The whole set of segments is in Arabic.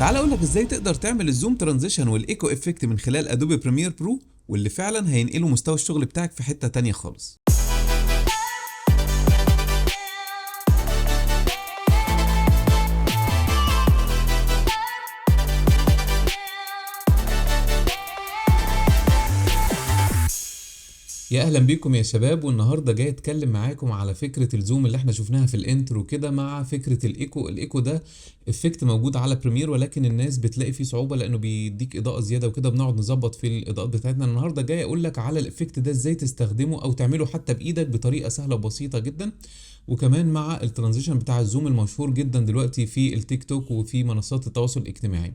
تعال اقول لك ازاي تقدر تعمل الزوم ترانزيشن والايكو افكت من خلال ادوبي بريمير برو، واللي فعلا هينقلوا مستوى الشغل بتاعك في حتة تانية خالص. يا اهلا بيكم يا شباب، والنهارده جاي اتكلم معاكم على فكره الزوم اللي احنا شفناها في الانترو كده، مع فكره الايكو ده افكت موجود على بريمير، ولكن الناس بتلاقي فيه صعوبه لانه بيديك اضاءه زياده وكده، بنقعد نظبط في الاضاءات بتاعتنا. النهارده جاي اقول لك على الافكت ده ازاي تستخدمه او تعمله حتى بايدك بطريقه سهله وبسيطه جدا، وكمان مع الترانزيشن بتاع الزوم المشهور جدا دلوقتي في التيك توك وفي منصات التواصل الاجتماعي.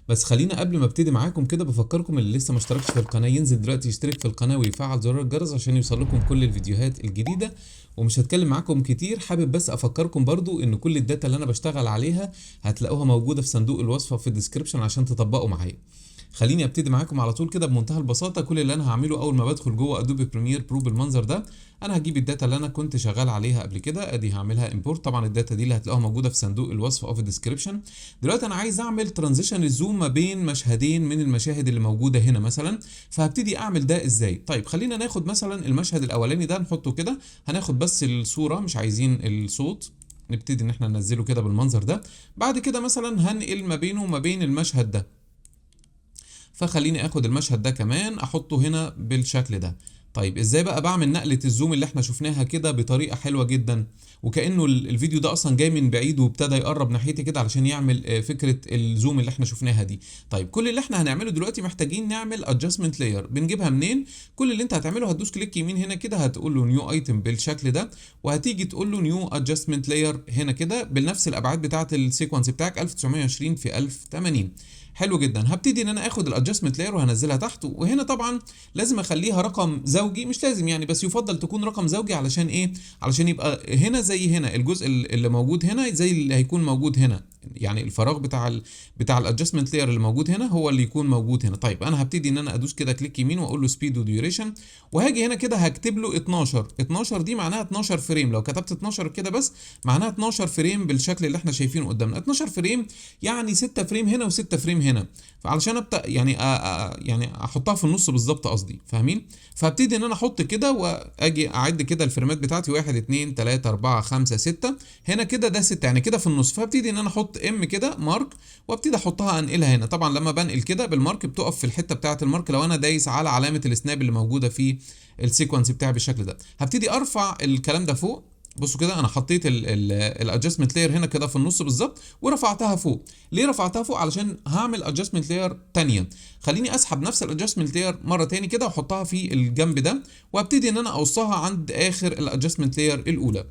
بس خلينا قبل ما ابتدي معاكم كده بفكركم اللي لسه ما اشتركش في القناه ينزل دلوقتي يشترك في القناه ويفعل زرار الجرس عشان يوصل لكم كل الفيديوهات الجديده. ومش هتكلم معاكم كتير، حابب بس افكركم برضو ان كل الداتا اللي انا بشتغل عليها هتلاقوها موجوده في صندوق الوصف في الديسكربشن عشان تطبقوا معايا. خليني ابتدي معاكم على طول كده بمنتهى البساطه. كل اللي انا هعمله اول ما بدخل جوه ادوبي بريمير برو بالمنظر ده، انا هجيب الداتا اللي انا كنت شغال عليها قبل كده، ادي هعملها امبورت. طبعا الداتا دي اللي هتلاقوها موجوده في صندوق الوصف او في الديسكربشن. دلوقتي انا عايز اعمل ترانزيشن الزوم ما بين مشهدين من المشاهد اللي موجوده هنا مثلا، فهبتدي اعمل ده ازاي؟ طيب خلينا ناخد مثلا المشهد الاولاني ده نحطه كده، هناخد بس الصوره مش عايزين الصوت، نبتدي ان احنا ننزله كده بالمنظر ده. بعد كده مثلا هنقل ما بينه وما بين المشهد ده، فخليني اخد المشهد ده كمان احطه هنا بالشكل ده. طيب ازاي بقى بعمل نقلة الزوم اللي احنا شفناها كده بطريقة حلوة جدا، وكأنه الفيديو ده اصلا جاي من بعيد وابتدى يقرب ناحيتي كده علشان يعمل فكرة الزوم اللي احنا شفناها دي. طيب كل اللي احنا هنعمله دلوقتي محتاجين نعمل adjustment layer. بنجيبها منين؟ كل اللي انت هتعمله هتدوس كليك يمين هنا كده، هتقول له نيو ايتم بالشكل ده، وهتيجي تقول له نيو adjustment layer هنا كده بنفس الابعاد بتاعة السيكونس بتاعك 1920 في 1080. حلو جدا. هبتدي ان انا اخد الادجستمنت لاير وهنزلها تحت، وهنا طبعا لازم اخليها رقم زوجي، مش لازم يعني بس يفضل تكون رقم زوجي. علشان ايه؟ علشان يبقى هنا زي هنا، الجزء اللي موجود هنا زي اللي هيكون موجود هنا، يعني الفراغ بتاع الادجستمنت لاير اللي موجود هنا هو اللي يكون موجود هنا. طيب انا هبتدي ان انا ادوس كده كليك يمين واقول له سبيد وديوريشن، وهاجي هنا كده هكتب له 12 دي معناها 12 فريم. لو كتبت 12 كده بس معناها 12 فريم بالشكل اللي احنا شايفينه قدامنا. 12 فريم يعني 6 فريم هنا و6 فريم هنا، فعلشان ابدا يعني يعني احطها في النص بالظبط قصدي، فاهمين؟ فابتدي ان انا احط كده واجي اعد كده الفريمات بتاعتي 1 2 3 4 5 6 هنا كده، ده 6 يعني كده في النص. فابتدي ان انا احط ام كده مارك وابتدي احطها انقلها هنا. طبعا لما بنقل كده بالمارك بتقف في الحته بتاعه المارك لو انا دايس على علامه السناب اللي موجوده في السيكونس بتاعي بالشكل ده. هبتدي ارفع الكلام ده فوق. بصوا كده انا حطيت الادجستمنت لاير هنا كده في النص بالظبط ورفعتها فوق. ليه رفعتها فوق؟ علشان هعمل ادجستمنت لاير تانية. خليني اسحب نفس الادجستمنت لاير مره تاني كده واحطها في الجنب ده، وابتدي ان انا اوصها عند اخر الادجستمنت لاير الاولى.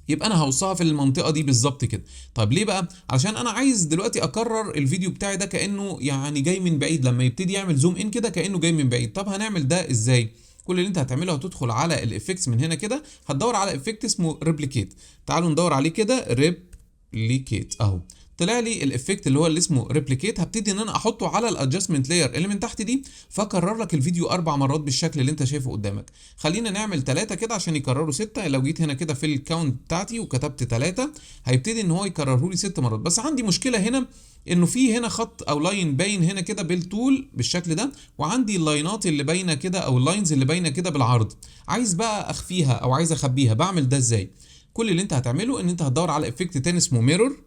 يبقى انا هوصها في المنطقه دي بالظبط كده. طب ليه بقى؟ علشان انا عايز دلوقتي اكرر الفيديو بتاعي ده كانه يعني جاي من بعيد، لما يبتدي يعمل زوم ان كده كانه جاي من بعيد. طب هنعمل ده ازاي؟ كل اللي انت هتعمله هتدخل على الافكتس من هنا كده، هتدور على افكت اسمه ريبليكيت. تعالوا ندور عليه كده، ريبليكيت اهو طلع لي الافكت اللي اسمه ريبليكيت. هبتدي ان انا احطه على الادجستمنت لاير اللي من تحت دي، فكرر لك الفيديو 4 مرات بالشكل اللي انت شايفه قدامك. خلينا نعمل 3 كده عشان يكرروا 6. لو جيت هنا كده في الكاونت بتاعتي وكتبت 3 هيبتدي ان هو يكرره لي 6 مرات. بس عندي مشكله هنا، انه في هنا خط او لاين باين هنا كده بالطول بالشكل ده، وعندي اللاينات اللي باينه كده او اللاينز اللي باينه كده بالعرض. عايز بقى اخفيها او عايز اخبيها، بعمل ده ازاي؟ كل اللي انت هتعمله ان انت هتدور على افكت تاني اسمه ميرور،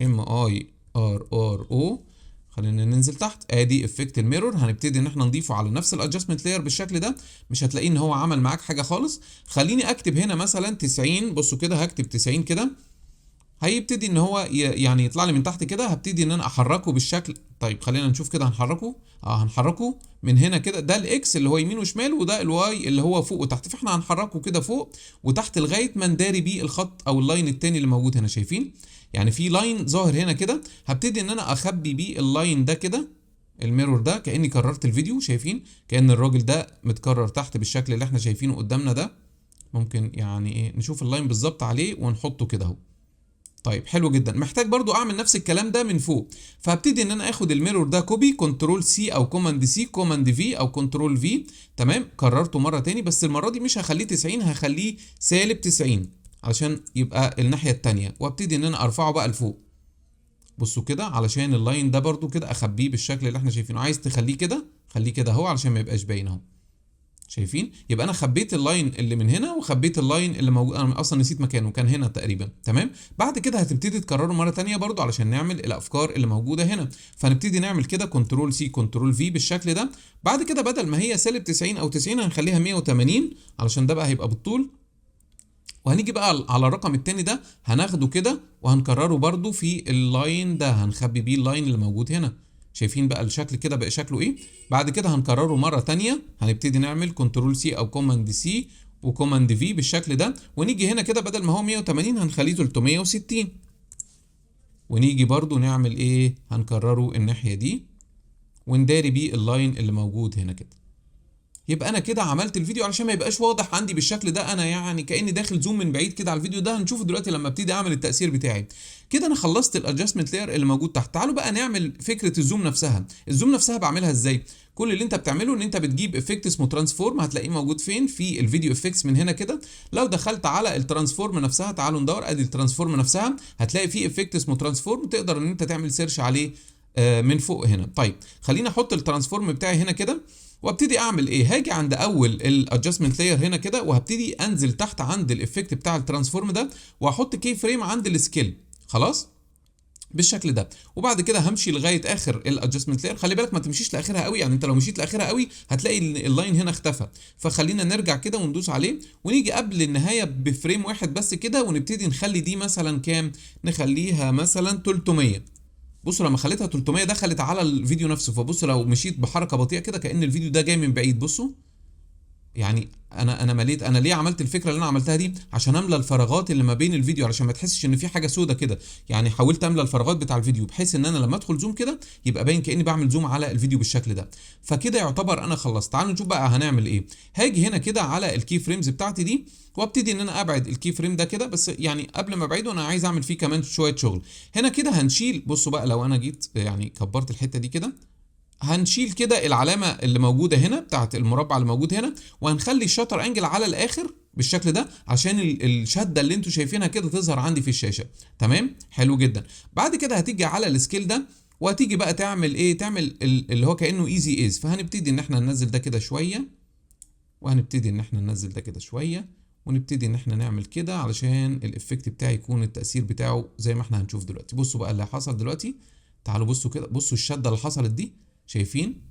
MIRRO. خلينا ننزل تحت، ادي افكت الميرور. هنبتدي ان احنا نضيفه على نفس الادجستمنت لاير بالشكل ده. مش هتلاقيه ان هو عمل معاك حاجه خالص. خليني اكتب هنا مثلا 90. بصوا كده هكتب 90 كده، هيبتدي ان هو يعني يطلع لي من تحت كده. هبتدي ان انا احركه بالشكل. طيب خلينا نشوف كده هنحركه. هنحركه من هنا كده، ده الاكس اللي هو يمين وشمال، وده الواي اللي هو فوق وتحت. فاحنا هنحركه كده فوق وتحت لغايه ما نداري بيه الخط او اللاين التاني اللي موجود هنا. شايفين يعني في لاين ظاهر هنا كده، هبتدي ان انا اخبي بيه اللاين ده كده، الميرور ده، كاني كررت الفيديو. شايفين كأن الراجل ده متكرر تحت بالشكل اللي احنا شايفينه قدامنا ده. ممكن يعني ايه نشوف اللاين بالظبط عليه ونحطه كده اهو. طيب حلو جدا. محتاج برضو اعمل نفس الكلام ده من فوق، فهبتدي ان انا اخد الميرور ده كوبي، كنترول سي او كوماند سي، كوماند في او كنترول في. تمام، كررته مره تاني، بس المره دي مش هخليه 90، هخليه -90 علشان يبقى الناحيه التانيه، وابتدي ان انا ارفعه بقى لفوق. بصوا كده علشان اللاين ده برضو كده اخبيه بالشكل اللي احنا شايفينه. عايز تخليه كده خليه كده اهو علشان ما يبقاش باين اهو. شايفين؟ يبقى انا خبيت اللاين اللي من هنا وخبيت اللاين اللي موجود، انا اصلا نسيت مكانه كان هنا تقريبا. تمام. بعد كده هتبتدي تكرره مره تانية برضو علشان نعمل الافكار اللي موجوده هنا. فهنبتدي نعمل كده كنترول سي كنترول في بالشكل ده. بعد كده بدل ما هي سالب 90 او 90 هنخليها 180 علشان ده بقى هيبقى بالطول. وهنيجي بقى على الرقم التاني ده هناخده كده وهنكرره برضو في اللاين ده، هنخبي بيه اللاين اللي موجود هنا. شايفين بقى الشكل كده بقى شكله ايه؟ بعد كده هنكرره مرة تانية، هنبتدي نعمل كنترول سي او كوماند سي وكوماند في بالشكل ده، ونيجي هنا كده بدل ما هو 180 هنخليه 360. ونيجي برضو نعمل ايه؟ هنكرره الناحية دي ونداري بيه اللاين اللي موجود هنا كده. يبقى انا كده عملت الفيديو علشان ما يبقاش واضح عندي بالشكل ده، انا يعني كاني داخل زوم من بعيد كده على الفيديو ده. هنشوفه دلوقتي لما ابتدي اعمل التاثير بتاعي. كده انا خلصت الادجستمنت لاير اللي موجود تحت. تعالوا بقى نعمل فكره الزوم نفسها. الزوم نفسها بعملها ازاي؟ كل اللي انت بتعمله ان انت بتجيب افكت اسمه ترانسفورم، هتلاقيه موجود فين في الفيديو افكتس من هنا كده. لو دخلت على الترانسفورم نفسها، تعالوا ندور، ادي الترانسفورم نفسها، هتلاقي في افكت اسمه ترانسفورم، تقدر ان انت تعمل سيرش عليه من فوق هنا. طيب خليني احط الترانسفورم بتاعي هنا كده وابتدي اعمل ايه. هاجي عند اول الادجستمنت لاير هنا كده وهبتدي انزل تحت عند الافكت بتاع الترانسفورم ده واحط كي فريم عند السكيل. خلاص بالشكل ده. وبعد كده همشي لغايه اخر الادجستمنت لاير. خلي بالك ما تمشيش لاخرها قوي، يعني انت لو مشيت لاخرها قوي هتلاقي اللاين هنا اختفى. فخلينا نرجع كده وندوس عليه ونيجي قبل النهايه بفريم واحد بس كده ونبتدي نخلي دي مثلا كام؟ نخليها مثلا 300. بصوا لما خليتها 300 دخلت على الفيديو نفسه. فبصوا لو مشيت بحركه بطيئه كده كأن الفيديو ده جاي من بعيد. بصوا يعني انا مليت. انا ليه عملت الفكره اللي انا عملتها دي؟ عشان املى الفراغات اللي ما بين الفيديو علشان ما تحسش ان في حاجه سودة كده. يعني حاولت املى الفراغات بتاع الفيديو بحيث ان انا لما ادخل زوم كده يبقى باين كاني بعمل زوم على الفيديو بالشكل ده. فكده يعتبر انا خلصت. تعالوا نشوف بقى هنعمل ايه. هاجي هنا كده على الكي فريمز بتاعتي دي وابتدي ان انا ابعد الكي فريم ده كده. بس يعني قبل ما ابعده انا عايز اعمل فيه كمان شويه شغل. هنا كده هنشيل. بصوا بقى لو انا جيت يعني كبرت الحته دي كده، هنشيل كده العلامه اللي موجوده هنا بتاعت المربع اللي موجود هنا، وهنخلي الشاتر انجل على الاخر بالشكل ده عشان الشده اللي انتوا شايفينها كده تظهر عندي في الشاشه. تمام حلو جدا. بعد كده هتيجي على السكيل ده وهتيجي بقى تعمل ايه؟ تعمل اللي هو كانه ايزي ايز. فهنبتدي ان احنا ننزل ده كده شويه، وهنبتدي ان احنا ننزل ده كده شويه، ونبتدي ان احنا نعمل كده علشان الافكت بتاعي يكون التاثير بتاعه زي ما احنا هنشوف دلوقتي. بصوا بقى اللي حصل دلوقتي. تعالوا بصوا كده، بصوا الشده اللي حصلت دي. شايفين؟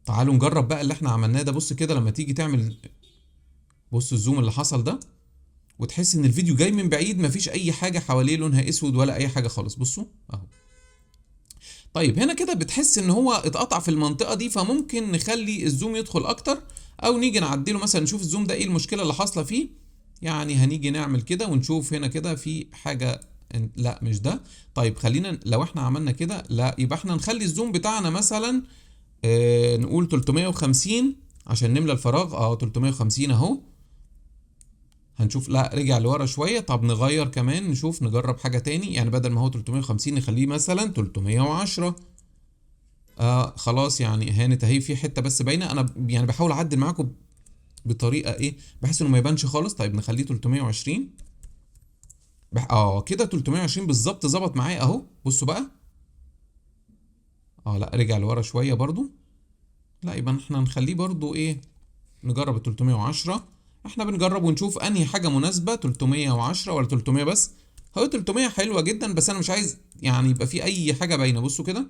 تعالوا نجرب بقى اللي احنا عملناه ده. بص كده لما تيجي تعمل، بص الزوم اللي حصل ده وتحس ان الفيديو جاي من بعيد مفيش اي حاجه حواليه لونها اسود ولا اي حاجه خالص. بصوا اهو. طيب هنا كده بتحس ان هو اتقطع في المنطقه دي، فممكن نخلي الزوم يدخل اكتر او نيجي نعدله مثلا نشوف الزوم ده ايه المشكله اللي حاصله فيه. يعني هنيجي نعمل كده ونشوف هنا كده في حاجه. لا مش ده. طيب خلينا لو احنا عملنا كده، لا يبقى احنا نخلي الزوم بتاعنا مثلا نقول 350 عشان نملى الفراغ. 350 اهو. هنشوف لا رجع لورا شويه. طب نغير كمان نشوف نجرب حاجه تاني. يعني بدل ما هو 350 نخليه مثلا 310. خلاص يعني هانت اهي في حته بس باينه. انا يعني بحاول اعدل معاكم بطريقه ايه بحيث انه ما يبانش خالص. طيب نخليه 320. كده 320 بالظبط ظبط معايا اهو. بصوا بقى. لا رجع لورا شويه برضو. لا يبقى احنا نخليه برضو ايه، نجرب ال 310. احنا بنجرب ونشوف انهي حاجه مناسبه، 310 ولا 300 بس. هو 300 حلوه جدا بس انا مش عايز يعني يبقى في اي حاجه باينه. بصوا كده.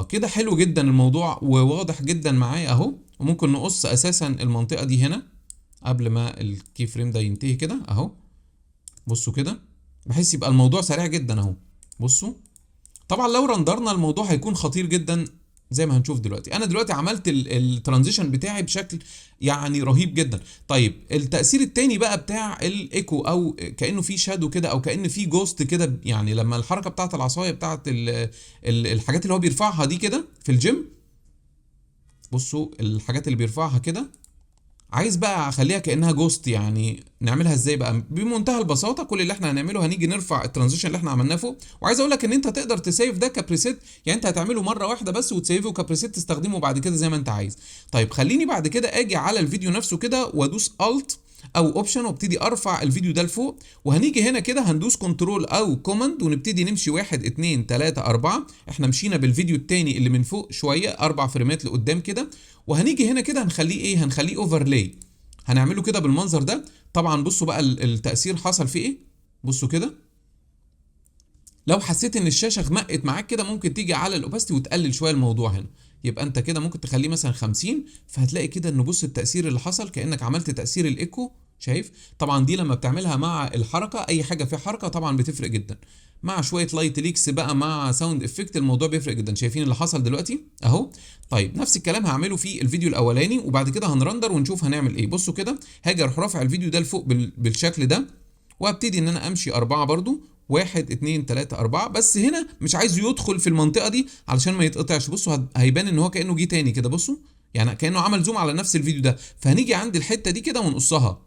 كده حلو جدا الموضوع وواضح جدا معايا اهو. وممكن نقص اساسا المنطقه دي هنا قبل ما الكي فريم ده ينتهي كده اهو. بصوا كده بحيث يبقى الموضوع سريع جدا اهو. بصوا طبعا لو رندرنا الموضوع هيكون خطير جدا زي ما هنشوف دلوقتي. انا دلوقتي عملت الترانزيشن بتاعي بشكل يعني رهيب جدا. طيب التأثير التاني بقى بتاع الايكو او كأنه في شادو كده او كأن في جوست كده. يعني لما الحركة بتاعت العصاية بتاعت الحاجات اللي هو بيرفعها دي كده في الجيم. بصوا الحاجات اللي بيرفعها كده عايز بقى اخليها كانها جوست. يعني نعملها ازاي بقى؟ بمنتهى البساطه كل اللي احنا هنعمله هنيجي نرفع الترانزيشن اللي احنا عملناه فوق. وعايز اقول لك ان انت تقدر تسيف ده كبريسيت. يعني انت هتعمله مره واحده بس وتسيفه كبريسيت تستخدمه بعد كده زي ما انت عايز. طيب خليني بعد كده اجي على الفيديو نفسه كده وادوس الت او اوبشن وابتدي ارفع الفيديو ده لفوق، وهنيجي هنا كده هندوس كنترول او كوماند ونبتدي نمشي 1 2 3 4. احنا مشينا بالفيديو التاني اللي من فوق شويه 4 فريمات لقدام كده، وهنيجي هنا كده هنخليه ايه؟ هنخليه اوفرلاي، هنعمله كده بالمنظر ده. طبعا بصوا بقى التأثير حصل فيه ايه، بصوا كده. لو حسيت ان الشاشه غمقت معاك كده ممكن تيجي على الاوباستي وتقلل شويه الموضوع هنا، يبقى انت كده ممكن تخليه مثلا 50، فهتلاقي كده ان بص التأثير اللي حصل كأنك عملت تأثير الايكو. شايف؟ طبعا دي لما بتعملها مع الحركه، اي حاجه فيها حركه طبعا بتفرق جدا، مع شويه لايت ليكس بقى مع ساوند افكت الموضوع بيفرق جدا. شايفين اللي حصل دلوقتي اهو؟ طيب نفس الكلام هعمله في الفيديو الاولاني، وبعد كده هنرندر ونشوف هنعمل ايه. بصوا كده هاجي اروح رافع الفيديو ده لفوق بالشكل ده، وابتدي ان انا امشي 4 برضو، 1 2 3 4. بس هنا مش عايزه يدخل في المنطقه دي علشان ما يتقطعش. بصوا هيبان ان هو كانه جه تاني كده، بصوا يعني كانه عمل زوم على نفس الفيديو ده. فهنيجي عند الحته دي كده ونقصها،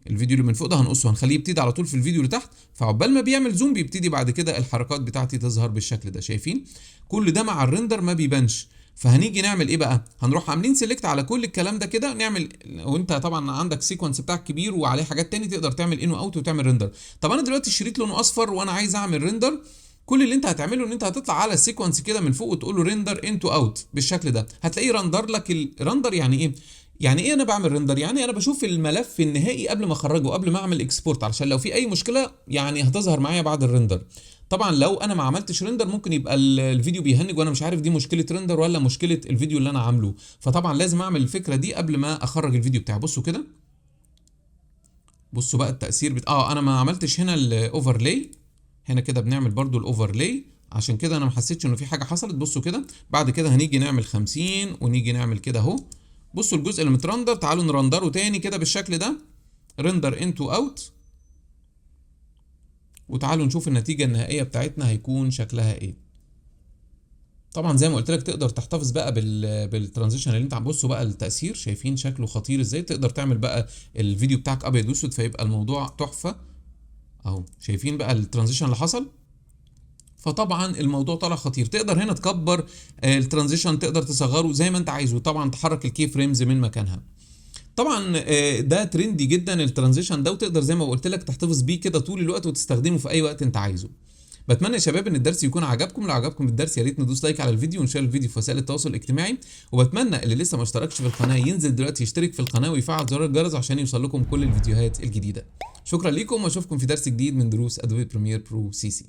الفيديو اللي من فوق ده هنقصه، هنخليه يبتدي على طول في الفيديو اللي تحت، فعقبال ما بيعمل زوم بيبتدي بعد كده الحركات بتاعتي تظهر بالشكل ده. شايفين؟ كل ده مع الريندر ما بيبانش. فهنيجي نعمل ايه بقى؟ هنروح عاملين سيلكت على كل الكلام ده كده، نعمل، وانت طبعا عندك سيكونس بتاعك كبير وعليه حاجات تاني تقدر تعمل ان واوت وتعمل ريندر. طب انا دلوقتي الشريط لونه اصفر وانا عايز اعمل ريندر، كل اللي انت هتعمله ان انت هتطلع على السيكونس كده من فوق وتقول له ريندر انتو اوت بالشكل ده، هتلاقيه رندر لك. الرندر يعني ايه؟ يعني ايه انا بعمل ريندر؟ يعني انا بشوف الملف النهائي قبل ما اخرجه، قبل ما اعمل اكسبورت، علشان لو في اي مشكله يعني هتظهر معايا بعد الريندر. طبعا لو انا ما عملتش ريندر ممكن يبقى الفيديو بيهنج وانا مش عارف دي مشكله ريندر ولا مشكله الفيديو اللي انا عامله، فطبعا لازم اعمل الفكره دي قبل ما اخرج الفيديو بتاعي. بصوا كده، بصوا بقى التاثير انا ما عملتش هنا الاوفرلاي، هنا كده بنعمل برضو الاوفرلاي، عشان كده انا ما حسيتش انه في حاجه حصلت. بصوا كده بعد كده هنيجي نعمل 50 ونيجي نعمل كده اهو. بصوا الجزء اللي مترندر تعالوا نرندره تاني كده بالشكل ده، ريندر انتو اوت، وتعالوا نشوف النتيجه النهائيه بتاعتنا هيكون شكلها ايه. طبعا زي ما قلت لك تقدر تحتفظ بقى بالترانزيشن اللي انت عم. بصوا بقى التأثير، شايفين شكله خطير ازاي؟ تقدر تعمل بقى الفيديو بتاعك ابيض واسود فيبقى الموضوع تحفه اهو. شايفين بقى الترانزيشن اللي حصل؟ فطبعا الموضوع طلع خطير. تقدر هنا تكبر الترانزيشن، تقدر تصغره زي ما انت عايز، وطبعا تحرك الكي فريمز من مكانها. طبعا ده ترندي جدا الترانزيشن ده، وتقدر زي ما قلت لك تحتفظ بيه كده طول الوقت وتستخدمه في اي وقت انت عايزه. بتمنى يا شباب ان الدرس يكون عجبكم. لو عجبكم الدرس يا ريت ندوس لايك على الفيديو ونشير الفيديو في وسائل التواصل الاجتماعي، وبتمنى اللي لسه ما اشتركش في القناه ينزل دلوقتي يشترك في القناه ويفعل زر الجرس عشان يوصل لكم كل الفيديوهات الجديده. شكرا لكم واشوفكم في درس جديد من دروس ادوبي بريمير برو CC.